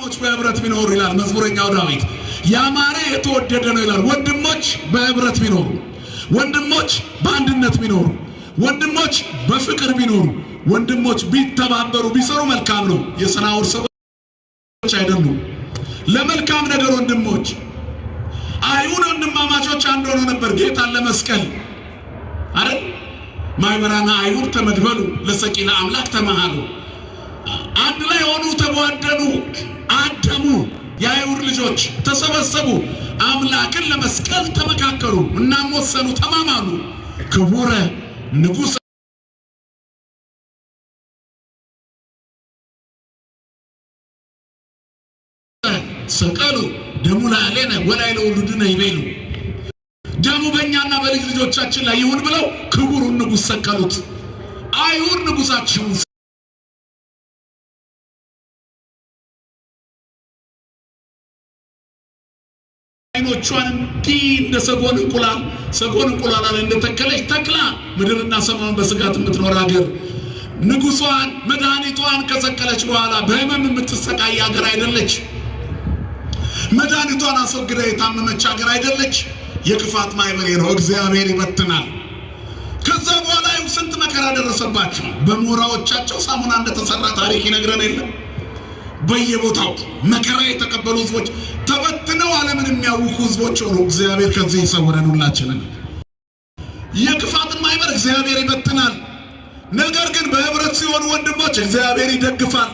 ወንድሞች በህብረት ቢኖሩ ይላል መዝሙረኛው ዳዊት። ያማረ የተወደደ ነው ይላል። ወንድሞች በህብረት ቢኖሩ፣ ወንድሞች በአንድነት ቢኖሩ፣ ወንድሞች በፍቅር ቢኖሩ፣ ወንድሞች ቢተባበሩ ቢሰሩ መልካም ነው። የሰናዖር ሰዎች አይደሉም ለመልካም ነገር ወንድሞች። አይሁድ ወንድማማቾች አንድ ሆነው ነበር ጌታን ለመስቀል አይደል? ማይበራና አይሁድ ተመድበሉ ለሰቂለ አምላክ ተማሃሉ። አንድ ላይ ሆኑ፣ ተቧደኑ፣ አደሙ። የአይሁድ ልጆች ተሰበሰቡ፣ አምላክን ለመስቀል ተመካከሩ፣ እናም ወሰኑ፣ ተማማሉ። ክቡረ ንጉሥ ሰቀሉ ደሙ ላለነ ወላይ ለውሉድነ ይቤሉ። ደሙ በእኛና በልጅ ልጆቻችን ላይ ይሁን ብለው ክቡሩን ንጉሥ ሰቀሉት። አይሁድ ንጉሳቸውን አይኖቿን እንዲህ እንደ ሰጎን እንቁላል አለ እንደተከለች ተክላ ምድርና ሰማዩን በስጋት የምትኖር ሀገር ንጉሷን መድኃኒቷን ከሰቀለች በኋላ በህመም የምትሰቃይ ሀገር አይደለች። መድኃኒቷን አስወግዳ የታመመች ሀገር አይደለች። የክፋት ማይበር ነው። እግዚአብሔር ይበትናል። ከዛ በኋላ ስንት መከራ ደረሰባቸው። በሞራዎቻቸው ሳሙና እንደተሰራ ታሪክ ይነግረን የለም። በየቦታው መከራ የተቀበሉ ህዝቦች ተበትነው ዓለምን የሚያውኩ ህዝቦች ሆኑ። እግዚአብሔር ከዚህ ይሰውረን ሁላችንን። የክፋትን ማይበር እግዚአብሔር ይበትናል። ነገር ግን በህብረት ሲሆኑ ወንድሞች እግዚአብሔር ይደግፋል።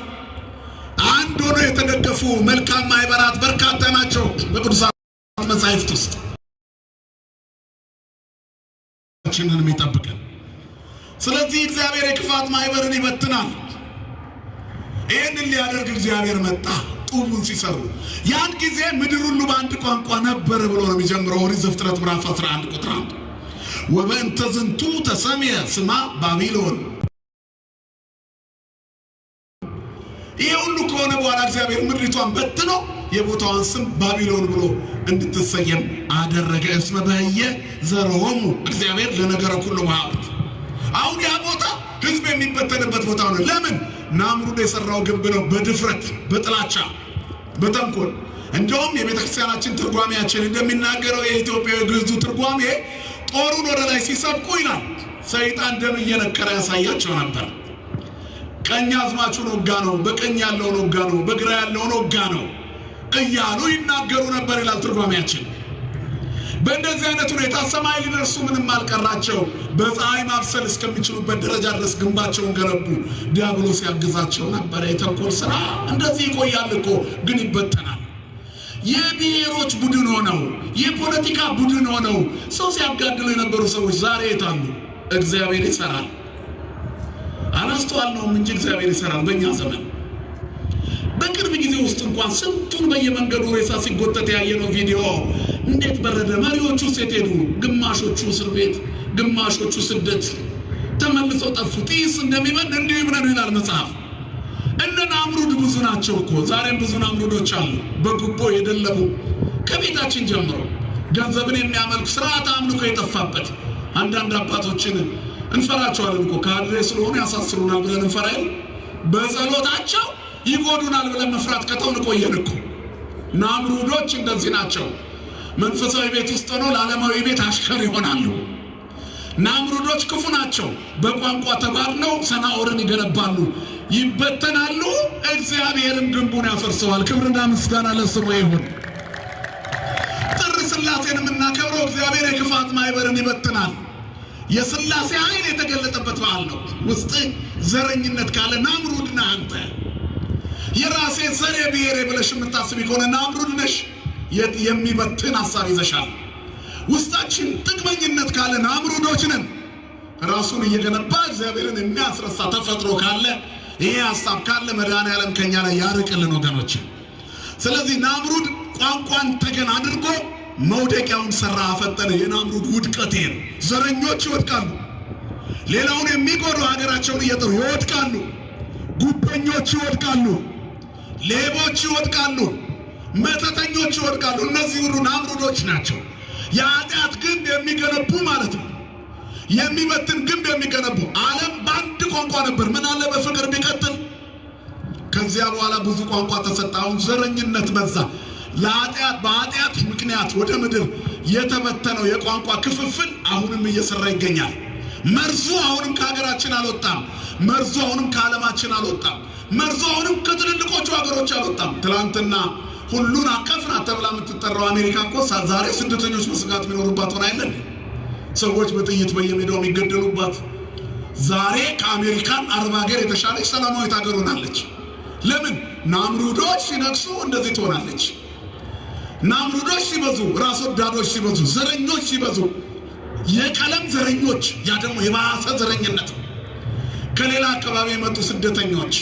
አንድ ሆኖ የተደገፉ መልካም ማይበራት በርካታ ናቸው በቅዱሳት መጻሕፍት ውስጥ። ችንን የሚጠብቀን ስለዚህ እግዚአብሔር የክፋት ማይበርን ይበትናል። ይህንን ሊያደርግ እግዚአብሔር መጣ። ጡቡን ሲሰሩ ያን ጊዜ ምድር ሁሉ በአንድ ቋንቋ ነበር ብሎ ነው የሚጀምረው ኦሪት ዘፍጥረት ምዕራፍ 11 ቁጥር 1 ወበእንተ ዝንቱ ተሰምየ ስማ ባቢሎን። ይሄ ሁሉ ከሆነ በኋላ እግዚአብሔር ምድሪቷን በትኖ የቦታዋን ስም ባቢሎን ብሎ እንድትሰየም አደረገ። እስመ በየ ዘሮሙ እግዚአብሔር ለነገረ ሁሉ ወሀብት። አሁን ያ ቦታ ህዝብ የሚበተንበት ቦታ ነው። ለምን? ናምሩድ የሰራው ግንብ ነው። በድፍረት በጥላቻ በተንኮል። እንደውም የቤተክርስቲያናችን ትርጓሜያችን እንደሚናገረው የኢትዮጵያዊ ግዕዙ ትርጓሜ ጦሩን ወደ ላይ ሲሰብቁ ይላል ሰይጣን ደም እየነከረ ያሳያቸው ነበር። ቀኝ አዝማቹን ወጋ ነው፣ በቀኝ ያለውን ወጋ ነው፣ በግራ ያለውን ወጋ ነው እያሉ ይናገሩ ነበር ይላል ትርጓሜያችን። በእንደዚህ አይነት ሁኔታ ሰማይ ሊደርሱ ምንም አልቀራቸው። በፀሐይ ማብሰል እስከሚችሉበት ደረጃ ድረስ ግንባቸውን ገነቡ። ዲያብሎስ ያግዛቸው ነበር። የተንኮል ስራ እንደዚህ ይቆያል እኮ ግን ይበተናል። የብሔሮች ቡድን ሆነው የፖለቲካ ቡድን ሆነው ሰው ሲያጋድሉ የነበሩ ሰዎች ዛሬ የታሉ? እግዚአብሔር ይሰራል። አላስተዋልነውም እንጂ እግዚአብሔር ይሰራል። በእኛ ዘመን በቅርብ ጊዜ ውስጥ እንኳን ስንቱን በየመንገዱ ሬሳ ሲጎተት ያየነው ቪዲዮ እንዴት በረደ። መሪዎቹ ሴት ሄዱ፣ ግማሾቹ እስር ቤት፣ ግማሾቹ ስደት ተመልሰው ጠፉ። ጢስ እንደሚበን እንዲሁ ይብነኑ ይላል መጽሐፍ። እነ ናምሩድ ብዙ ናቸው እኮ ዛሬም ብዙ ናምሩዶች አሉ። በጉቦ የደለቡ ከቤታችን ጀምሮ ገንዘብን የሚያመልክ ስርዓት አምልኮ የጠፋበት አንዳንድ አባቶችን እንፈራቸዋለን እኮ ካድሬ ስለሆኑ ያሳስሩናል ብለን እንፈራለን። በጸሎታቸው ይጎዱናል ብለን መፍራት ከተውን ቆየን እኮ። ናምሩዶች እንደዚህ ናቸው። መንፈሳዊ ቤት ውስጥ ሆነው ለዓለማዊ ቤት አሽከር ይሆናሉ። ናምሩዶች ክፉ ናቸው። በቋንቋ ተባድነው ሰናዖርን ይገነባሉ፣ ይበተናሉ። እግዚአብሔርም ግንቡን ያፈርሰዋል። ክብርና ምስጋና ለስሙ ይሁን። ጥር ሥላሴን የምናከብረው እግዚአብሔር የክፋት ማይበርን ይበትናል። የሥላሴ ኃይል የተገለጠበት በዓል ነው። ውስጥ ዘረኝነት ካለ ናምሩድ ነህ አንተ። የራሴ ዘሬ ብሔሬ ብለሽ የምታስቢ ከሆነ ናምሩድ ነሽ። የሚበትን ሐሳብ ይዘሻል። ውስጣችን ጥቅመኝነት ካለ ናምሩዶች ነን። ራሱን እየገነባ እግዚአብሔርን የሚያስረሳ ተፈጥሮ ካለ ይሄ ሐሳብ ካለ መድኃኔዓለም ከኛ ላይ ያርቅልን ወገኖች። ስለዚህ ናምሩድ ቋንቋን ተገን አድርጎ መውደቂያውን ሰራ፣ አፈጠነ። የናምሩድ ውድቀት ይሄ ነው። ዘረኞች ይወድቃሉ። ሌላውን የሚጎዱ ሀገራቸውን እየጠሩ ይወድቃሉ። ጉበኞች ይወድቃሉ። ሌቦች ይወድቃሉ። መተተኞች ይወድቃሉ። እነዚህ ሁሉ ናምሩዶች ናቸው። የኃጢአት ግንብ የሚገነቡ ማለት ነው። የሚበትን ግንብ የሚገነቡ። ዓለም በአንድ ቋንቋ ነበር። ምን አለ በፍቅር ቢቀጥል? ከዚያ በኋላ ብዙ ቋንቋ ተሰጠ። አሁን ዘረኝነት በዛ። በኃጢአት ምክንያት ወደ ምድር የተበተነው የቋንቋ ክፍፍል አሁንም እየሰራ ይገኛል። መርዙ አሁንም ከሀገራችን አልወጣም። መርዙ አሁንም ከዓለማችን አልወጣም። መርዙ አሁንም ከትልልቆቹ ሀገሮች አልወጣም። ትላንትና ሁሉን አቀፍ ናት ተብላ የምትጠራው አሜሪካ እኮ ዛሬ ስደተኞች በስጋት የሚኖሩባት ሆና አይደል? ሰዎች በጥይት በየሜዳው የሚገደሉባት ዛሬ ከአሜሪካን አረብ ሀገር የተሻለች ሰላማዊት ሀገር ሆናለች። ለምን? ናምሩዶች ሲነግሱ እንደዚህ ትሆናለች። ናምሩዶች ሲበዙ፣ ራስ ወዳዶች ሲበዙ፣ ዘረኞች ሲበዙ፣ የቀለም ዘረኞች፣ ያ ደግሞ የባሰ ዘረኝነት። ከሌላ አካባቢ የመጡ ስደተኞች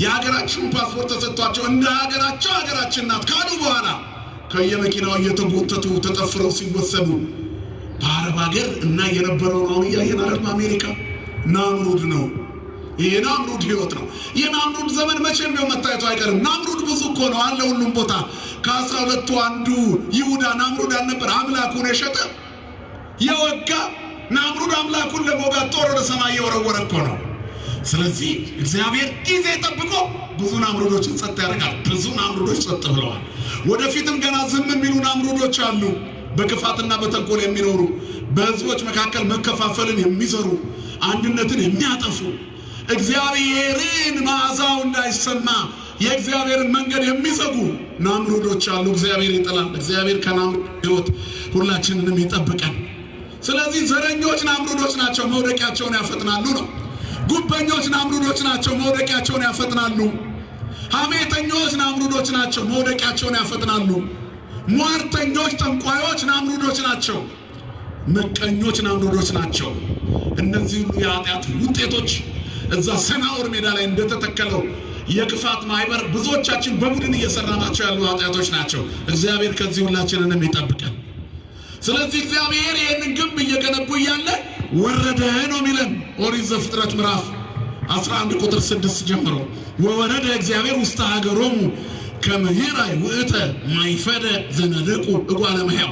የሀገራችንን ፓስፖርት ተሰጥቷቸው እንደ ሀገራቸው ሀገራችን ናት ካሉ በኋላ ከየመኪናው እየተጎተቱ ተጠፍረው ሲወሰዱ በአረብ ሀገር እና የነበረውን አሁን እያየን አይደል? አሜሪካ ናምሩድ ነው። ይሄ ናምሩድ ህይወት ነው። የናምሩድ ዘመን መቼም ቢሆን መታየቱ አይቀርም። ናምሩድ ብዙ እኮ ነው አለ ሁሉም ቦታ። ከ12ቱ አንዱ ይሁዳ ናምሩድ አልነበር? አምላኩን የሸጠ የወጋ ናምሩድ አምላኩን ለመውጋት ጦር ወደ ሰማይ የወረወረ እኮ ነው። ስለዚህ እግዚአብሔር ጊዜ ጠብቆ ብዙ ናምሩዶችን ጸጥ ያደርጋል። ብዙ ናምሩዶች ጸጥ ብለዋል። ወደፊትም ገና ዝም የሚሉ ናምሩዶች አሉ። በክፋትና በተንኮል የሚኖሩ በህዝቦች መካከል መከፋፈልን የሚዘሩ አንድነትን የሚያጠፉ እግዚአብሔርን መዓዛው እንዳይሰማ የእግዚአብሔርን መንገድ የሚዘጉ ናምሩዶች አሉ። እግዚአብሔር ይጠላል። እግዚአብሔር ከናምሩድ ህይወት ሁላችንንም ይጠብቀን። ስለዚህ ዘረኞች ናምሩዶች ናቸው፣ መውደቂያቸውን ያፈጥናሉ ነው። ጉበኞች ናምሩዶች ናቸው፣ መውደቂያቸውን ያፈጥናሉ። ሐሜተኞች ናምሩዶች ናቸው፣ መውደቂያቸውን ያፈጥናሉ። ሟርተኞች፣ ጠንቋዮች ናምሩዶች ናቸው። ምቀኞች ናምሩዶች ናቸው። እነዚህ ሁሉ የኃጢአት ውጤቶች እዛ ሰናዖር ሜዳ ላይ እንደተተከለው የክፋት ማህበር ብዙዎቻችን በቡድን እየሰራናቸው ያሉ ኃጢአቶች ናቸው። እግዚአብሔር ከዚህ ሁላችንንም ይጠብቀን። ስለዚህ እግዚአብሔር ይህንን ግንብ እየገነቡ እያለ ወረደ ነው የሚለን ኦሪት ዘፍጥረት ምዕራፍ 11 ቁጥር 6 ጀምሮ ወወረደ እግዚአብሔር ውስተ ሀገሮሙ ከመሄራይ ውእተ ማይፈደ ዘነደቁ እጓለ እመሕያው።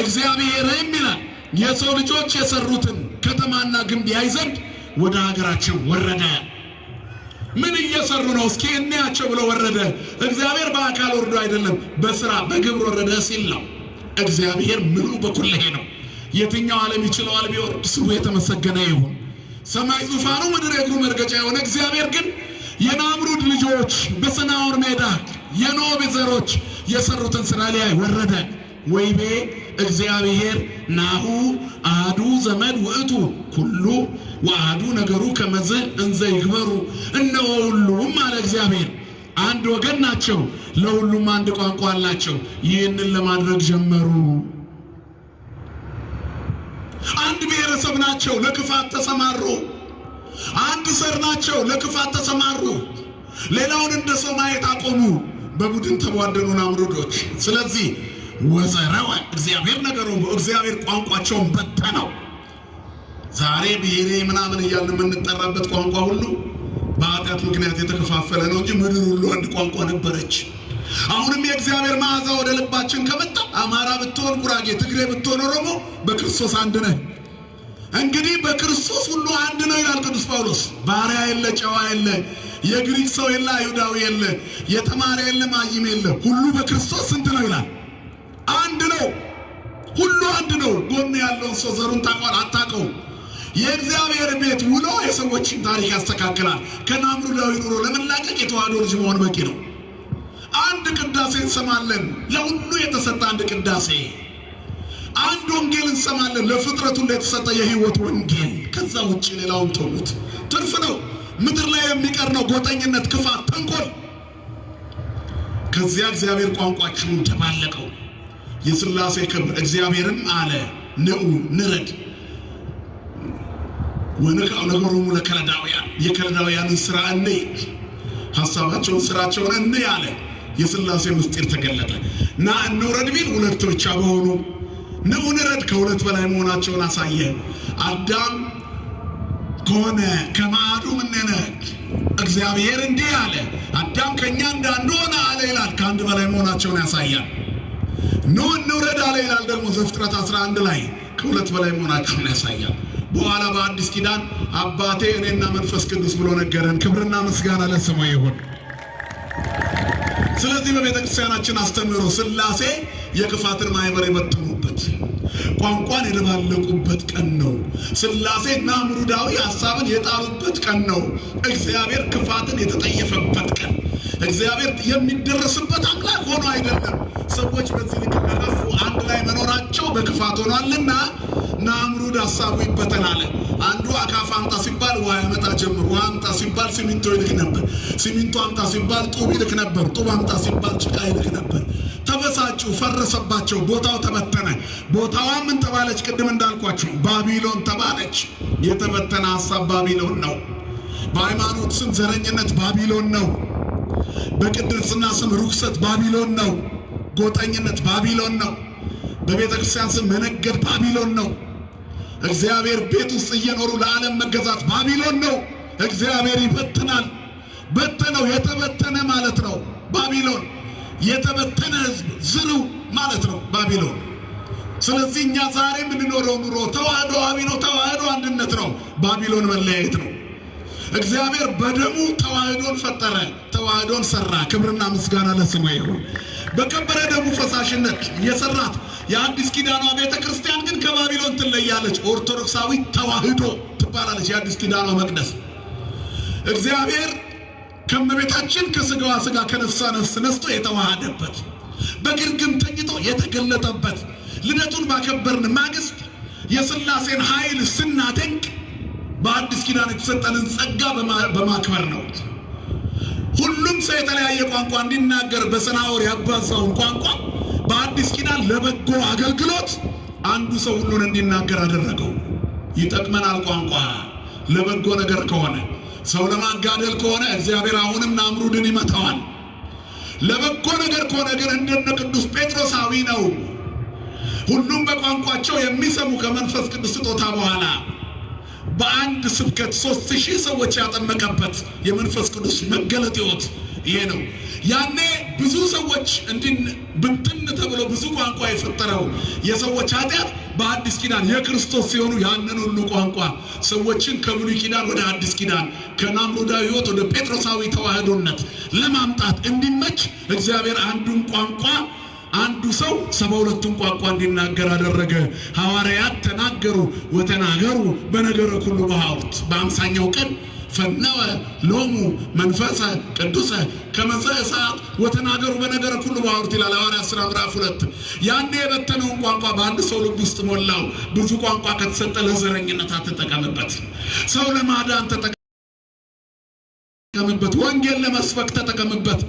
እግዚአብሔርም ይላል የሰው ልጆች የሰሩትን ከተማና ግንብ ያይ ዘንድ ወደ ሀገራችን ወረደ። ምን እየሰሩ ነው? እስኪ እንያቸው ብሎ ወረደ። እግዚአብሔር በአካል ወርዶ አይደለም፣ በስራ በግብር ወረደ ሲል ነው። እግዚአብሔር ምሉ በኩለሄ ነው። የትኛው ዓለም ይችለዋል ቢወርድ? ስሙ የተመሰገነ ይሁን። ሰማይ ዙፋኑ፣ ምድር የእግሩ መርገጫ የሆነ እግዚአብሔር ግን የናምሩድ ልጆች በሰናዖር ሜዳ የኖብ ዘሮች የሰሩትን ስራ ሊያይ ወረደ። ወይቤ እግዚአብሔር ናሁ አሐዱ ዘመድ ውእቱ ኩሉ ወአሐዱ ነገሩ ከመዝ እንዘ ይግበሩ። እነሆ ሁሉም አለ እግዚአብሔር አንድ ወገን ናቸው፣ ለሁሉም አንድ ቋንቋ አላቸው። ይህንን ለማድረግ ጀመሩ። አንድ ብሔረሰብ ናቸው፣ ለክፋት ተሰማሩ። አንድ ዘር ናቸው፣ ለክፋት ተሰማሩ። ሌላውን እንደ ሰው ማየት አቆሙ። በቡድን ተቧደኑ ናምሩዶች። ስለዚህ ወዘረወ እግዚአብሔር ነገሩ፣ እግዚአብሔር ቋንቋቸውን በተነው። ዛሬ ብሔሬ ምናምን እያልን የምንጠራበት ቋንቋ ሁሉ በኃጢአት ምክንያት የተከፋፈለ ነው እንጂ ምድር ሁሉ አንድ ቋንቋ ነበረች። አሁንም የእግዚአብሔር መዓዛ ወደ ልባችን ከመጣ አማራ ብትሆን፣ ጉራጌ፣ ትግሬ ብትሆን፣ ኦሮሞ በክርስቶስ አንድ ነህ። እንግዲህ በክርስቶስ ሁሉ አንድ ነው ይላል ቅዱስ ጳውሎስ። ባሪያ የለ፣ ጨዋ የለ፣ የግሪክ ሰው የለ፣ አይሁዳዊ የለ፣ የተማረ የለ፣ ማይም የለ፣ ሁሉ በክርስቶስ ስንት ነው ይላል? አንድ ነው። ሁሉ አንድ ነው። ጎን ያለውን ሰው ዘሩን ታውቀዋል አታውቀውም? የእግዚአብሔር ቤት ውሎ የሰዎችን ታሪክ ያስተካክላል። ከናምሩዳዊ ኑሮ ለመላቀቅ የተዋህዶ ልጅ መሆን በቂ ነው። አንድ ቅዳሴ እንሰማለን፣ ለሁሉ የተሰጠ አንድ ቅዳሴ። አንድ ወንጌል እንሰማለን፣ ለፍጥረቱ የተሰጠ የህይወት ወንጌል። ከዛ ውጭ ሌላውን ተውት፣ ትርፍ ነው። ምድር ላይ የሚቀር ነው ጎጠኝነት፣ ክፋት፣ ተንኮል። ከዚያ እግዚአብሔር ቋንቋችሁን ተባለቀው። የሥላሴ ክብር። እግዚአብሔርም አለ ንዑ ንረድ ወንቃው ነገሮሙ ለከለዳውያን፣ የከለዳውያንን ስራ እንይ፣ ሐሳባቸውን ስራቸውን እንይ አለ። የሥላሴ ምስጢር ተገለጠ። ና እንውረድ ቢል ሁለት ብቻ በሆኑ ንዑ ንረድ ከሁለት በላይ መሆናቸውን አሳየ። አዳም ከሆነ ከማዕዱ ምንነ እግዚአብሔር እንዲህ አለ፣ አዳም ከኛ እንዳንዱ ሆነ አለ ይላል። ከአንድ በላይ መሆናቸውን ያሳያል። ኑ እንውረድ አለ ይላል ደግሞ ዘፍጥረት 11 ላይ ከሁለት በላይ መሆናቸውን ያሳያል። በኋላ በአዲስ ኪዳን አባቴ እኔና መንፈስ ቅዱስ ብሎ ነገረን። ክብርና ምስጋና ለስሙ ይሁን። ስለዚህ በቤተክርስቲያናችን አስተምህሮ ሥላሴ የክፋትን ማህበር የበተኑበት ቋንቋን የደባለቁበት ቀን ነው። ሥላሴ ናምሩዳዊ ሐሳብን የጣሉበት ቀን ነው። እግዚአብሔር ክፋትን የተጠየፈበት ቀን። እግዚአብሔር የሚደረስበት አምላክ ሆኖ አይደለም። ሰዎች በዚህ ልክ ከገፉ አንድ ላይ መኖራቸው በክፋት ሆኗልና ናምሩድ ሐሳቡ ይበተናል። አንዱ አካፋ አምጣ ሲባል ውሃ ያመጣ ጀምር፣ ውሃ አምጣ ሲባል ሲሚንቶ ይልክ ነበር፣ ሲሚንቶ አምጣ ሲባል ጡብ ይልክ ነበር፣ ጡብ አምጣ ሲባል ጭቃ ይልክ ነበር። ተበሳጩ፣ ፈረሰባቸው፣ ቦታው ተበተነ። ቦታዋ ምን ተባለች? ቅድም እንዳልኳችሁ ባቢሎን ተባለች። የተበተነ ሐሳብ ባቢሎን ነው። በሃይማኖት ስም ዘረኝነት ባቢሎን ነው። በቅድስና ስም ርኩሰት ባቢሎን ነው። ጎጠኝነት ባቢሎን ነው። በቤተ ክርስቲያን ስም መነገድ ባቢሎን ነው። እግዚአብሔር ቤት ውስጥ እየኖሩ ለዓለም መገዛት ባቢሎን ነው። እግዚአብሔር ይበትናል። በተነው፣ የተበተነ ማለት ነው ባቢሎን። የተበተነ ሕዝብ ዝሩ ማለት ነው ባቢሎን። ስለዚህ እኛ ዛሬ የምንኖረው ኑሮ ተዋህዶአዊ ነው። ተዋህዶ አንድነት ነው፣ ባቢሎን መለያየት ነው። እግዚአብሔር በደሙ ተዋህዶን ፈጠረ፣ ተዋህዶን ሰራ። ክብርና ምስጋና ለስሙ ይሁን። በከበረ ደሙ ፈሳሽነት የሰራት የአዲስ ኪዳኗ ቤተ ክርስቲያን ግን ከባቢሎን ትለያለች። ኦርቶዶክሳዊ ተዋህዶ ትባላለች። የአዲስ ኪዳኗ መቅደስ እግዚአብሔር ከመቤታችን ከስጋዋ ስጋ ከነፍሷ ነፍስ ነስቶ የተዋሃደበት፣ በግርግም ተኝቶ የተገለጠበት፣ ልደቱን ባከበርን ማግስት የሥላሴን ኃይል ስናደንቅ በአዲስ ኪዳን የተሰጠንን ጸጋ በማክበር ነው። ሁሉም ሰው የተለያየ ቋንቋ እንዲናገር በሰናወር ያባዛውን ቋንቋ በአዲስ ኪዳን ለበጎ አገልግሎት አንዱ ሰው ሁሉን እንዲናገር አደረገው። ይጠቅመናል ቋንቋ ለበጎ ነገር ከሆነ። ሰው ለማጋደል ከሆነ እግዚአብሔር አሁንም ናምሩድን ይመታዋል። ለበጎ ነገር ከሆነ ግን እንደነ ቅዱስ ጴጥሮሳዊ ነው። ሁሉም በቋንቋቸው የሚሰሙ ከመንፈስ ቅዱስ ስጦታ በኋላ በአንድ ስብከት 3000 ሰዎች ያጠመቀበት የመንፈስ ቅዱስ መገለጥ ሕይወት ይሄ ነው። ያኔ ብዙ ሰዎች ብትን ተብሎ ብዙ ቋንቋ የፈጠረው የሰዎች ኃጢአት በአዲስ ኪዳን የክርስቶስ ሲሆኑ ያንን ሁሉ ቋንቋ ሰዎችን ከብሉይ ኪዳን ወደ አዲስ ኪዳን ከናምሩዳዊ ሕይወት ወደ ጴጥሮሳዊ ተዋህዶነት ለማምጣት እንዲመች እግዚአብሔር አንዱን ቋንቋ አንዱ ሰው 72ቱን ቋንቋ እንዲናገር አደረገ። ሐዋርያት ተናገሩ ወተናገሩ በነገረ ኩሉ በሐውርት። በአምሳኛው ቀን ፈነወ ሎሙ መንፈሰ ቅዱሰ ከመዘ እሳት ወተናገሩ በነገረ ኩሉ በሐውርት ይላል ሐዋርያት ሥራ ምዕራፍ 2። ያኔ የበተነውን ቋንቋ በአንድ ሰው ልብ ውስጥ ሞላው። ብዙ ቋንቋ ከተሰጠ ለዘረኝነት አትጠቀምበት። ሰው ለማዳን ተጠቀምበት። ወንጌል ለመስበክ ተጠቀምበት።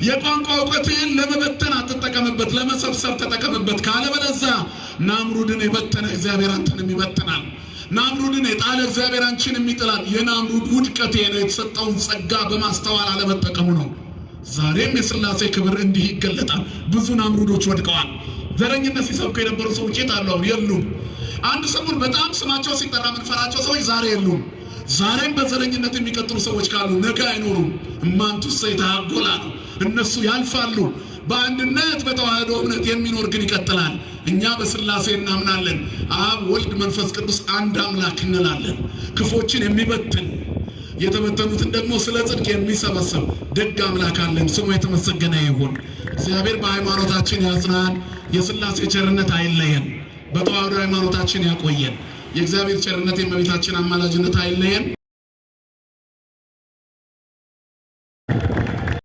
የቋንቋ እውቀትህን ለመበተን አትጠቀምበት፣ ለመሰብሰብ ተጠቀምበት። ካለበለዚያ ናምሩድን የበተነ እግዚአብሔር አንተንም ይበትናል። ናምሩድን የጣለ እግዚአብሔር አንቺንም ይጥላል። የናምሩድ ውድቀት ነው የተሰጠውን ጸጋ በማስተዋል አለመጠቀሙ ነው። ዛሬም የሥላሴ ክብር እንዲህ ይገለጣል። ብዙ ናምሩዶች ወድቀዋል። ዘረኝነት ሲሰብኩ የነበሩ ሰዎች የት አሉ? የሉም። አንድ ሰሞን በጣም ስማቸው ሲጠራ የምንፈራቸው ሰዎች ዛሬ የሉም። ዛሬም በዘረኝነት የሚቀጥሉ ሰዎች ካሉ ነገ አይኖሩም። እማንቱሰ ይተሐጎላ ነው። እነሱ ያልፋሉ። በአንድነት በተዋህዶ እምነት የሚኖር ግን ይቀጥላል። እኛ በሥላሴ እናምናለን። አብ፣ ወልድ፣ መንፈስ ቅዱስ አንድ አምላክ እንላለን። ክፎችን የሚበትን የተበተኑትን ደግሞ ስለ ጽድቅ የሚሰበስብ ደግ አምላክ አለን። ስሙ የተመሰገነ ይሁን። እግዚአብሔር በሃይማኖታችን ያጽናን። የሥላሴ ቸርነት አይለየን። በተዋህዶ ሃይማኖታችን ያቆየን። የእግዚአብሔር ቸርነት የእመቤታችን አማላጅነት አይለየን።